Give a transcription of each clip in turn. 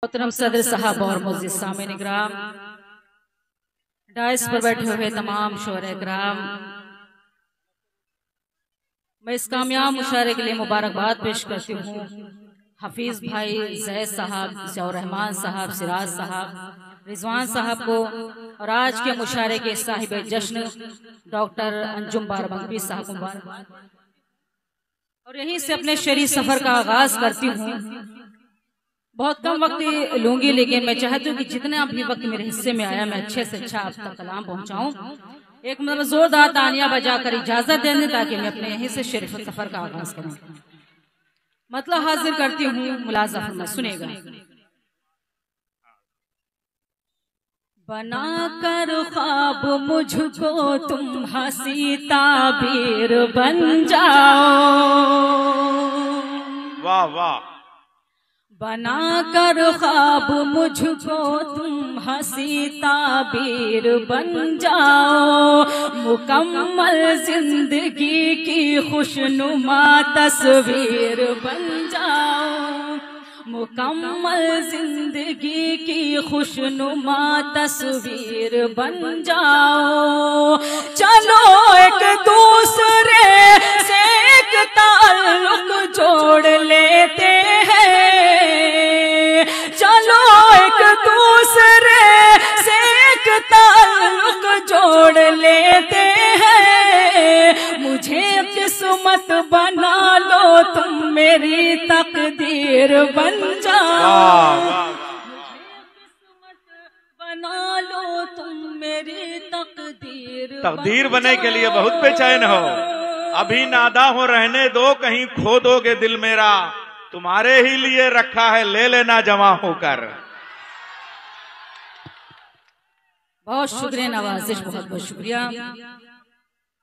मोहतरम सदर साहब और मुअज़्ज़िज़ सामीन इकराम, डाइस पर बैठे हुए तमाम शोहरे इकराम, मैं इस कामयाब मुशारे के लिए मुबारकबाद पेश करती हूँ हफीज भाई जैद साहब, ज़ियाउर रहमान साहब, सिराज साहब, रिजवान साहब को, और आज के मुशारे के साहिब जश्न डॉक्टर अंजुम बारबंगी साहब को मुबारकबाद। और यहीं से अपने शरी सफर का आगाज करती हूँ। बहुत कम वक्त लूंगी, लेकिन मैं चाहती हूँ कि जितना भी वक्त मेरे हिस्से में आया मैं अच्छे से अच्छा आप तक कलाम पहुंचाऊं। एक मतलब जोरदार तानिया बजाकर इजाजत देने ताकि मैं अपने यहीं से शरीफ सफर का आगाज करूं। मतलब हाजिर करती हूँ, मुलाजा फरमा सुनेगा। बना कर ख्वाब मुझको तुम हंसी ताबीर बन जाओ। वाह वाह। बना कर ख्वाब मुझको तुम हंसी ताबीर बन जाओ। मुकम्मल जिंदगी की खुशनुमा तस्वीर बन जाओ। मुकम्मल जिंदगी की खुशनुमा तस्वीर बन जाओ। चलो एक दूसरे से एक ताल्लुक जोड़ लेते हैं। चलो एक दूसरे से एक ताल्लुक जोड़ लेते हैं। मुझे किस्मत बना लो तुम मेरी तकदीर बन जाओ। किस्मत बना लो तुम मेरी तकदीर बनने के लिए बहुत बेचैन हो। अभी नादा हो रहने दो, कहीं खो दोगे दिल मेरा। तुम्हारे ही लिए रखा है, ले लेना जमा होकर। बहुत शुक्रिया नवाजिश, बहुत बहुत शुक्रिया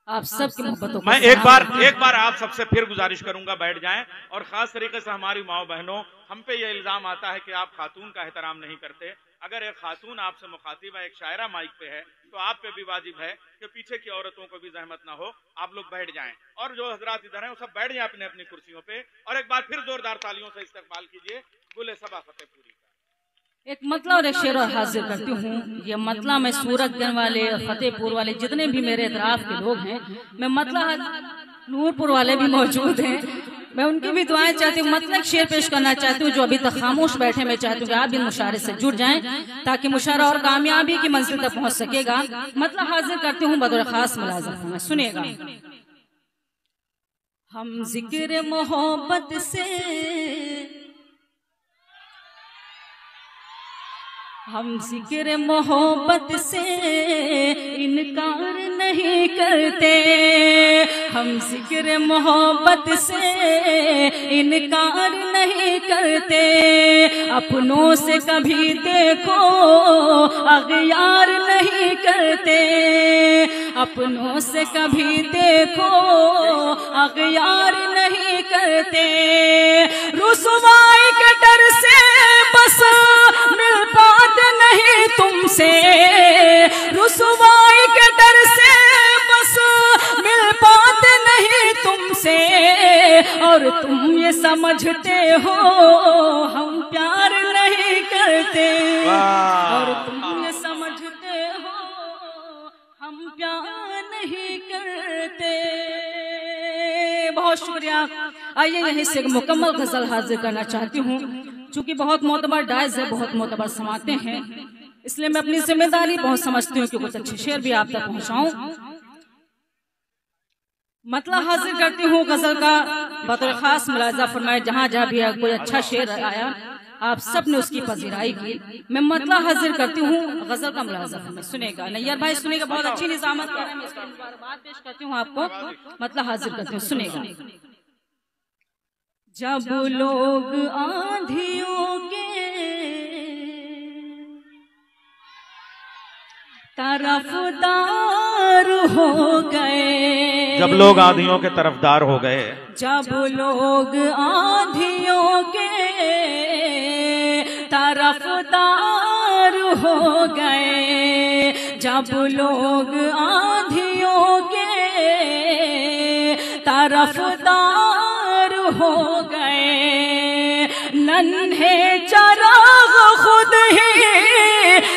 आप सबकी मोहब्बतों को। मैं एक बार आप सबसे फिर गुजारिश करूंगा, बैठ जाएं। और खास तरीके से हमारी माओ बहनों, हम पे ये इल्जाम आता है कि आप खातून का एहतराम नहीं करते। अगर एक खातून आपसे मुखातिब है, एक शायरा माइक पे है, तो आप पे भी वाजिब है कि पीछे की औरतों को भी जहमत ना हो, आप लोग बैठ जाएं। और जो हजरात इधर हैं वो सब बैठ जाएं अपने अपनी कुर्सियों पे। और एक बार फिर जोरदार तालियों से इस्तकबाल कीजिए गुले सबा फतेहपुरी का। एक मतला और एक शेर हाजिर करती हूँ। ये मतला मैं सूरतगंज वाले, फतेहपुर वाले, जितने भी मेरे इतराफ के लोग हैं, मैं मतला नूरपुर वाले भी मौजूद हैं, मैं उनकी भी दुआएं चाहती हूँ। मतलब शेर पेश करना चाहती हूँ जो अभी तक खामोश बैठे, मैं चाहती हूँ कि आप भी मुशारे से जुड़ जाएं ताकि मुशारा और कामयाबी की मंजिल तक पहुंच सकेगा। मतलब हाजिर करती हूँ बदौर खास मुलाज़ा में, सुनिएगा। हम जिक्र मोहब्बत से, हम जिक्र मोहब्बत से इनकार नहीं करते। हम जिक्र मोहब्बत से इनकार नहीं करते। अपनों से कभी देखो अगयार नहीं करते। अपनों से कभी देखो अगयार नहीं करते। रुसवाई के डर से बस मिल पाते नहीं तुमसे। रुसवाई के डर से बस मिल पाते नहीं तुमसे। और तुम ये समझते हो हम प्यार नहीं करते। और तुम ये समझते हो हम प्यार नहीं करते। बहुत शुक्रिया। आइए यहीं से एक मुकम्मल गजल हाजिर करना चाहती हूँ। चूंकि बहुत मोतबर डाइज है, बहुत मोतबर समाते हैं, इसलिए मैं अपनी जिम्मेदारी बहुत समझती हूँ कि कुछ अच्छे शेर भी आप तक पहुँचाऊं। मतलब हाजिर करती हूँ गजल का बतौर खास मुलाजा फरमाए। जहाँ जहाँ भी कोई अच्छा शेर आया आप सब ने उसकी पजीराई की। मैं मतलब हाजिर करती हूँ गजल का मुलाजा फरमाए, सुनेगा। नैयर भाई सुनेगा, बहुत अच्छी निजामत कर रहे हैं। मैं इसका मुबारकबाद पेश करती हूँ आपको। मतलब हाजिर करती हूँ, सुनेगा। जब लोग आंधियों के तरफदार हो गए। जब लोग आंधियों के तरफदार हो गए। जब लोग आंधियों के तरफदार हो गए। जब लोग आंधियों के तरफदार हो गए। नन्हे चराग खुद ही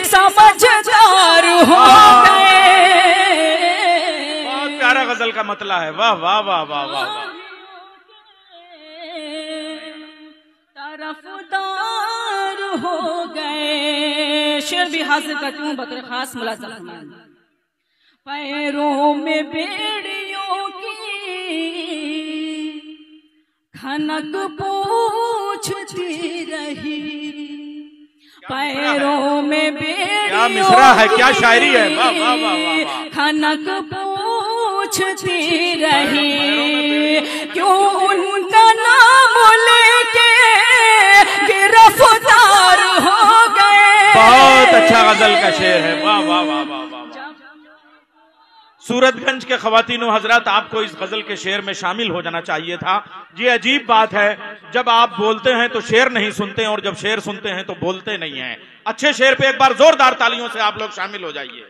समझदार हो गए। बहुत प्यारा गजल का मतला है, वाह वाह वाह वाह वाह। तरफदार हो गए। शेर भी हासिल करती हूँ बतौर खास मुलाज़ा फरमाएं। पैरों में बेड़ियों की खनक पूछती रही, पैरों में क्या मिसरा है, क्या शायरी है, वाह वाह वाह वाह। खनक पूछती रही, क्यों उनका नाम लेके गिरफ्तार हो गए। बहुत अच्छा गजल का शेर है, वाह वाह वाह वाह वाह। सूरतगंज के खवातीनो हजरात, आपको इस गजल के शेर में शामिल हो जाना चाहिए था। ये अजीब बात है, जब आप बोलते हैं तो शेर नहीं सुनते और जब शेर सुनते हैं तो बोलते नहीं हैं। अच्छे शेर पे एक बार जोरदार तालियों से आप लोग शामिल हो जाइए।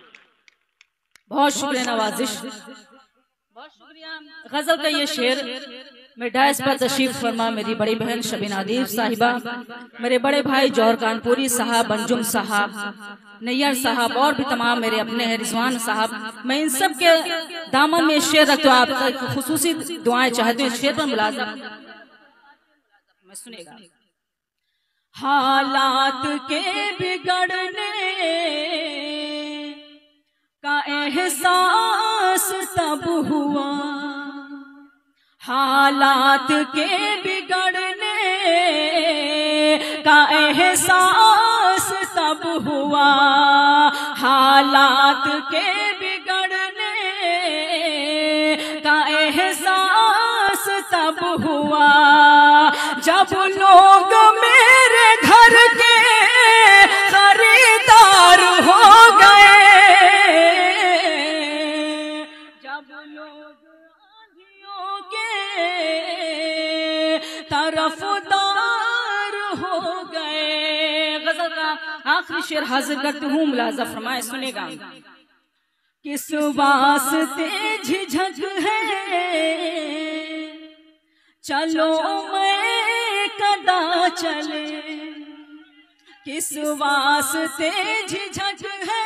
बहुत शुक्रिया नवाजिश, बहुत शुक्रिया। गजल का ये शेर मिठाइस पर तशरीफ फरमा मेरी बड़ी बहन शबीना आदिफ साहिबा, मेरे बड़े भाई जौहर कानपुरी साहब, अंजुम साहब, नैयर साहब और भी तमाम मेरे अपने हैं, रिजवान साहब। मैं इन सब के दामन में शेर रखता हूँ। आप तक खुसूसी दुआएं चाहते हैं, शेर पर मुलाज़ा मैं सुनेगा। हालात के बिगड़ने का एहसास तब हुआ, हालात के बिगड़ने का एहसास तब हुआ, हालात के बिगड़ने का एहसास तब हुआ, जब लोग मेरे घर के खरीदार हो गए, जब लोग आंधियों के तरफदार हो गए। गजल का आखिरी शेर हाजिर करती हूँ, मुलाज़ा फरमाए सुनेगा। किस वास्ते झिझक है चलो मैं कदा चले, किस वास्ते झिझक है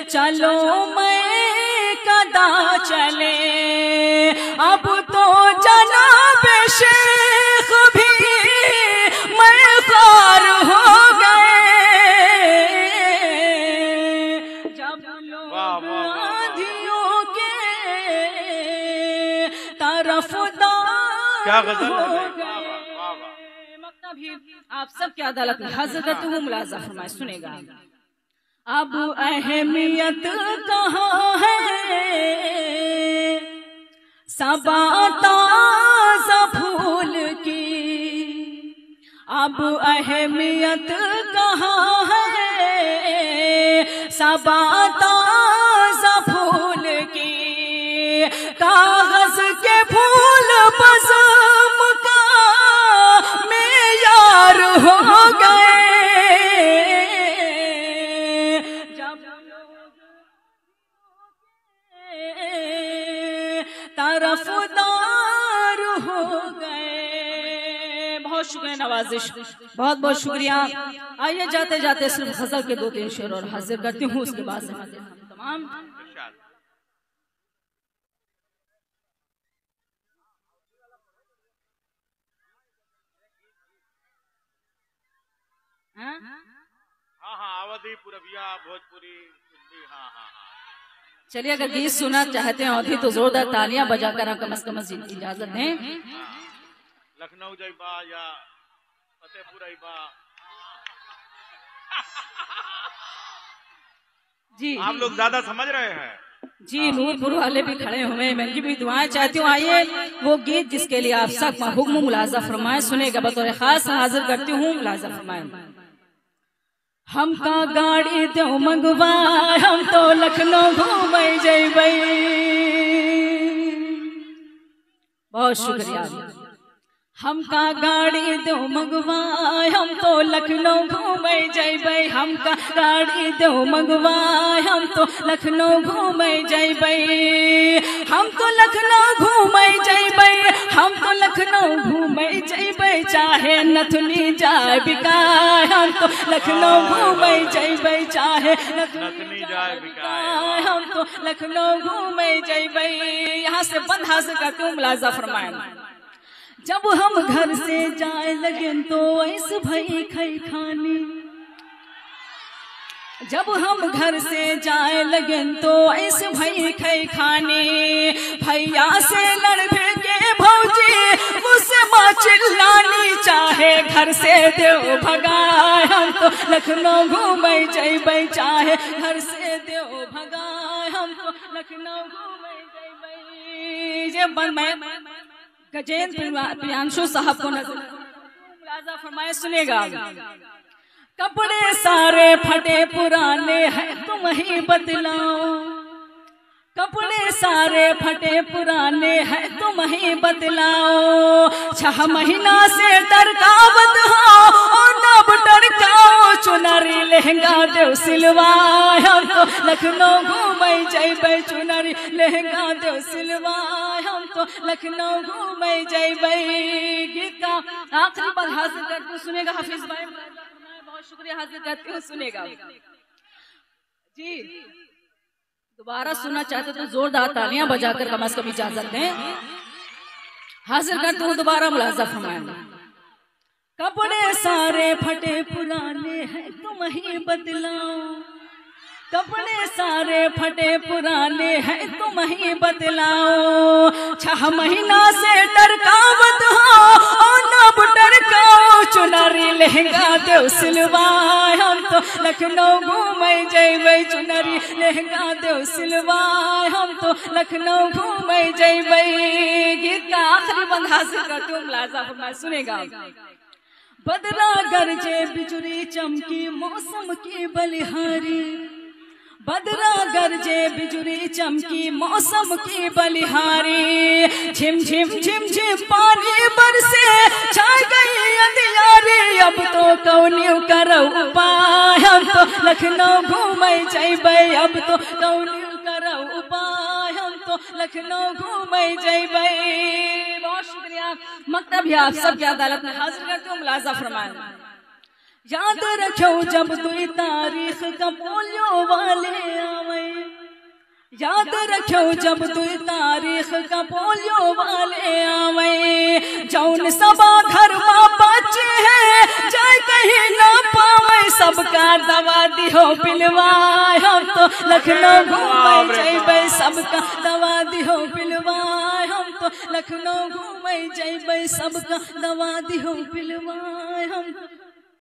चलो मैं कदा चले, अब तो जनाब शेख भी मैं ख्वार हो गए, जब लोग आंधियों के तरफदार क्या गजल हो है, गए। मक्ता भी आप सब की अदालत में हाजिर करते हुए मुलाज़ा फरमाए सुनेगा। अब अहमियत कहाँ है सबा ताज़ा फूल की, अब अहमियत कहाँ है सबा ताज़ा फूल की, कागज के फूल बज़म का मेयार हो गए, जब लोग तरफदार हो गए। बहुत शुक्रिया नवाजिश, बहुत बहुत शुक्रिया। आइए जाते जाते सिर्फ गजल के 2-3 शेर और हाजिर करती हूँ, उसके बाद से तमाम हाँ हाँ, अवधी, पुरबिया, भोजपुरी, हाँ हाँ हाँ। चलिए, अगर गीत सुनना चाहते हैं अवधी तो जोरदार तालियां बजाकर आप कम से कम इजाजत दें। लखनऊ जइबा या फतेहपुर अइबा जी, आप लोग ज्यादा समझ रहे हैं जी। नूरपुर वाले भी खड़े हुए हैं, मैं इनकी भी दुआएं चाहती हूँ। आइए वो गीत जिसके लिए आप सब हुक्म मुलाज़ा फरमाए सुनेगा, बतौर खास हाजिर करती हूँ, मुलाज़ा फरमाए। हमका गाड़ी दो मंगवाए, हम तो लखनऊ घूमे जइबई। बहुत शुक्रिया। हमका गाड़ी दो मंगवाए, हम तो लखनऊ घूमे जैबै। हमका गाड़ी दो मंगवाए, हम तो लखनऊ घूमे जैबै। हम तो लखनऊ घूमे जैबै, हम तो लखनऊ घूमे जैबै। चाहे नथुनी जाए बिकाए, हम तो लखनऊ घूमे जैबै। चाहे नथुनी जाए बिकाए, हम तो लखनऊ घूमे जैबै। यहाँ से बंद हासिल करती हूँ, मुलाजा फरमाएं। जब हम घर से जाए लगे तो ऐसे भई खई खानी। जब हम घर से जाए लगे तो ऐसे भई खई खानी। भैया से लड़ भिड़ के भौजी मुझसे माँ चिल्लानी। चाहे घर से देव भगाए, हम तो लखनऊ घूमे जैबै। चाहे घर से देव भगाए, हम तो लखनऊ घूमे जैबै। जे मैं गजेंद्र प्रियांशु साहब को मुलाजा फरमाए, सुनेगा। कपड़े सारे फटे पुराने हैं तुम ही बदलाओ। कपड़े सारे फटे पुराने हैं तुम ही बदलाओ। 6 महीना से टरकावत हो और नब टरकाओ। चुनरी लहंगा देव सिलवाए, हम तो लखनऊ घूमे जैबै। चुनरी लहंगा देव सिलवाए, हम तो लखनऊ घूमे जैबै। गीत का आखिरी बार हाजिर करती हूँ, सुनेगा हाफिज भाई। बहुत शुक्रिया, हाजिर करती हूँ, सुनेगा जी। दोबारा सुनना चाहते तो जोरदार तालियां बजाकर कम से कम इजाजत दें। हाजिर करती हूँ दोबारा, मुलाजा फरमाएं। कपड़े सारे फटे पुराने हैं तुम ही बदलाओ। कपड़े सारे फटे पुराने हैं तुम ही बदलाओ। 6 महीना से टरकावत हो और नब टरकाओ। चुनरी लहंगा देव सिलवाए, हम तो लखनऊ घूमे जैबै। चुनरी लहंगा देव सिलवाए, हम तो लखनऊ घूमे जैबै। गीत का आखिरी बंद हासिल करती हूँ, मुलाजा फरमाए, सुनेगा। बदला गरजे बिजुली चमकी मौसम की बलिहारी। बदला गरजे बिजुली चमकी मौसम की बलिहारी। झिम झिम झिम झिम पानी बरसे छा गई अंधियारी। अब तो कौनियों करो उपाय, हम तो लखनऊ घूमे जैबै। अब तो कौनियों करो उपाय, हम तो लखनऊ घूमे जैबै। बहुत शुक्रिया। मकतब है आप सबकी अदालत में हाजिर करते हूँ, मुलाजा फरमाएं। याद रखो जब 2 तारीख का पोलियो वाले आवे। याद रखो जब 2 तारीख का पोलियो वाले आवे। जौन सबा घर माँ बच्चे हैं जाए कहीं ना पावे। सबका दवा दिहो पिलवाए, हम तो लखनऊ घूमे जैबै। सबका दवा दिहो पिलवाए, हम तो लखनऊ घूमे जैबै। सबका दवा दिहो पिलवाए, हम